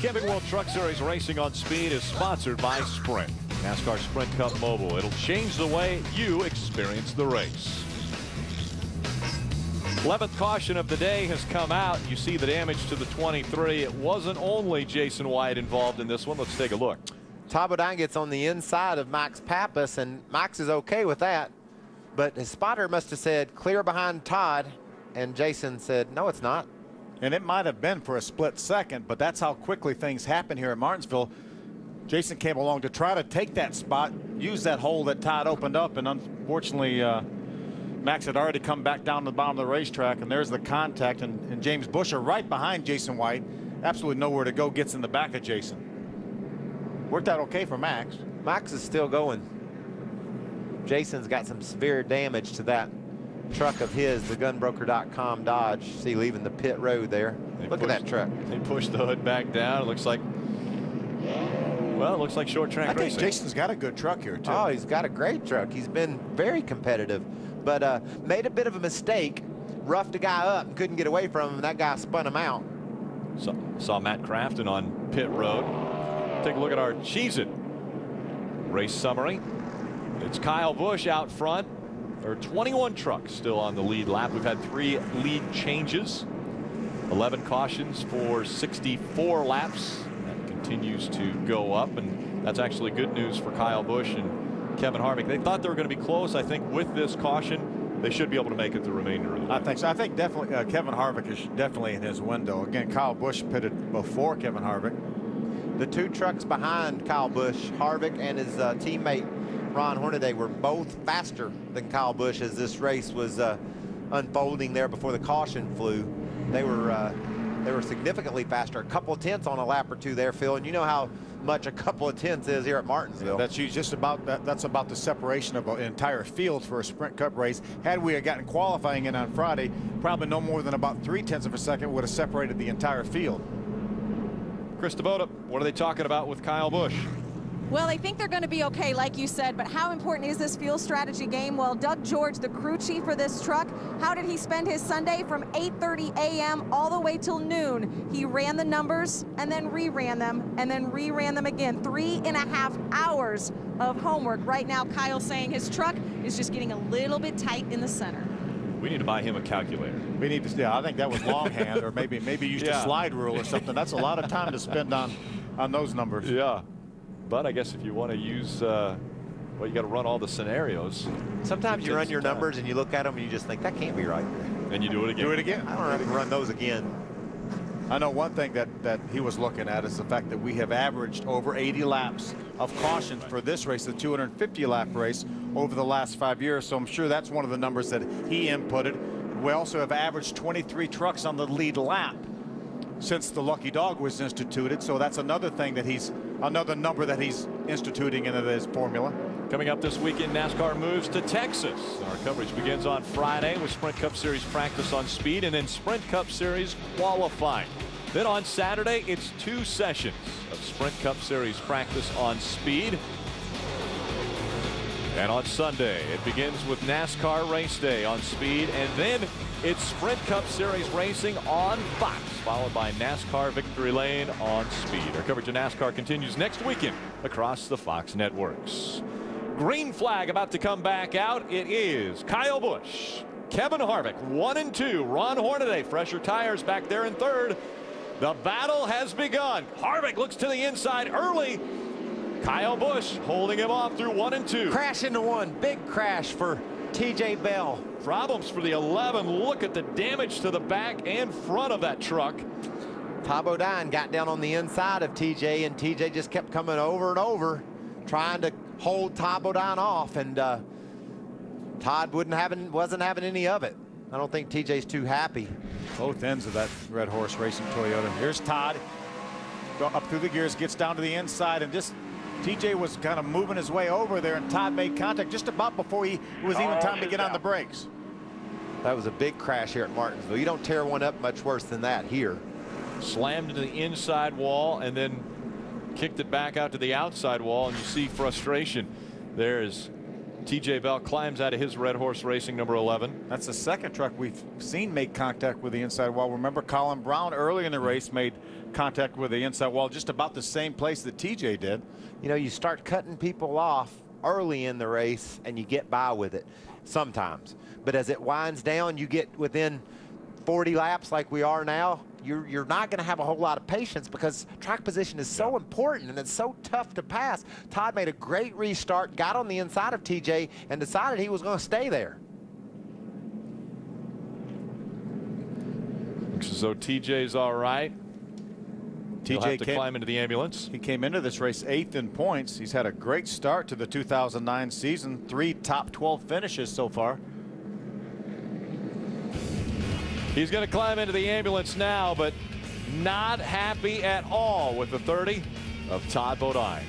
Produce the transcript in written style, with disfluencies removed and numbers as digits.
Camping World Truck Series Racing on Speed is sponsored by Sprint. NASCAR Sprint Cup Mobile. It'll change the way you experience the race. 11th caution of the day has come out. You see the damage to the 23. It wasn't only Jason White involved in this one. Let's take a look. Todd Bodine gets on the inside of Max Pappas, and Max is okay with that. But his spotter must have said, clear behind Todd, and Jason said, no, it's not. And it might have been for a split second, but that's how quickly things happen here at Martinsville. Jason came along to try to take that spot, use that hole that Todd opened up, and unfortunately Max had already come back down to the bottom of the racetrack, and there's the contact, and James Busher right behind Jason White, absolutely nowhere to go, gets in the back of Jason. Worked out okay for Max. Max is still going. Jason's got some severe damage to that truck of his, the gunbroker.com Dodge. See, leaving the pit road there. Look at that truck. They pushed the hood back down. It looks like, well, it looks like short track racing. I think Jason's got a good truck here, too. Oh, he's got a great truck. He's been very competitive, but made a bit of a mistake. Roughed a guy up and couldn't get away from him, and that guy spun him out. Saw Matt Crafton on pit road. Take a look at our Cheez-It race summary. It's Kyle Busch out front. There are 21 trucks still on the lead lap. We've had 3 lead changes. 11 cautions for 64 laps. That continues to go up, and that's actually good news for Kyle Busch and Kevin Harvick. They thought they were going to be close. I think with this caution, they should be able to make it the remainder of the way. I think so. I think definitely Kevin Harvick is definitely in his window. Again, Kyle Busch pitted before Kevin Harvick. The 2 trucks behind Kyle Busch, Harvick and his teammate Ron Hornaday, were both faster than Kyle Busch as this race was unfolding there before the caution flew. They were significantly faster, a couple of tenths on a lap or 2 there, Phil, and you know how much a couple of tenths is here at Martinsville. That's just about that. That's about the separation of an entire field for a Sprint Cup race. Had we gotten qualifying in on Friday, probably no more than about 0.3 of a second would have separated the entire field. Chris DeVota, what are they talking about with Kyle Busch? Well, I think they're going to be okay, like you said, but how important is this field strategy game? Well, Doug George, the crew chief for this truck, how did he spend his Sunday? From 8:30 a.m. all the way till noon. He ran the numbers and then reran them and then reran them again. 3.5 hours of homework. Right now, Kyle's saying his truck is just getting a little bit tight in the center. We need to buy him a calculator. We need to, yeah, I think that was longhand, or maybe used a slide rule or something. That's a lot of time to spend on those numbers. Yeah. But I guess if you want to use, well, you got to run all the scenarios. Sometimes you run your numbers and you look at them and you just think, that can't be right. And you do it again. Do it again. I don't have to run those again. I know one thing that he was looking at is the fact that we have averaged over 80 laps of cautions for this race, the 250-lap race, over the last 5 years. So I'm sure that's one of the numbers that he inputted. We also have averaged 23 trucks on the lead lap since the Lucky Dog was instituted. So that's another thing that another number that he's instituting into his formula. Coming up this weekend, NASCAR moves to Texas. Our coverage begins on Friday with Sprint Cup Series practice on speed and then Sprint Cup Series qualifying. Then on Saturday, it's 2 sessions of Sprint Cup Series practice on speed. And on Sunday, it begins with NASCAR race day on speed, and then it's Sprint Cup Series racing on Fox, followed by NASCAR Victory Lane on speed. Our coverage of NASCAR continues next weekend across the Fox networks. Green flag about to come back out. It is Kyle Busch, Kevin Harvick, 1 and 2. Ron Hornaday, fresher tires back there in 3rd. The battle has begun. Harvick looks to the inside early. Kyle Busch holding him off through 1 and 2. Crash into 1. Big crash for TJ Bell. Problems for the 11. Look at the damage to the back and front of that truck. Todd Bodine got down on the inside of TJ, and TJ just kept coming over and over, trying to hold Todd Bodine off, and Todd wasn't having any of it. I don't think TJ's too happy. Both ends of that Red Horse Racing Toyota. Here's Todd. Go up through the gears, gets down to the inside, and just TJ was kind of moving his way over there, and Todd made contact just about before it was even time to get on the brakes. That was a big crash here at Martinsville. You don't tear one up much worse than that here. Slammed into the inside wall and then kicked it back out to the outside wall, and you see frustration. There's TJ Bell climbs out of his Red Horse Racing number 11. That's the second truck we've seen make contact with the inside wall. Remember, Colin Brown early in the race made contact with the inside wall just about the same place that TJ did. You know, you start cutting people off early in the race and you get by with it sometimes. But as it winds down, you get within 40 laps like we are now, you're not going to have a whole lot of patience because track position is so important and it's so tough to pass. Todd made a great restart, got on the inside of TJ, and decided he was going to stay there. Looks as though TJ's all right. He'll have to climb into the ambulance. He came into this race 8th in points. He's had a great start to the 2009 season. 3 top 12 finishes so far. He's going to climb into the ambulance now, but not happy at all with the 30 of Todd Bodine.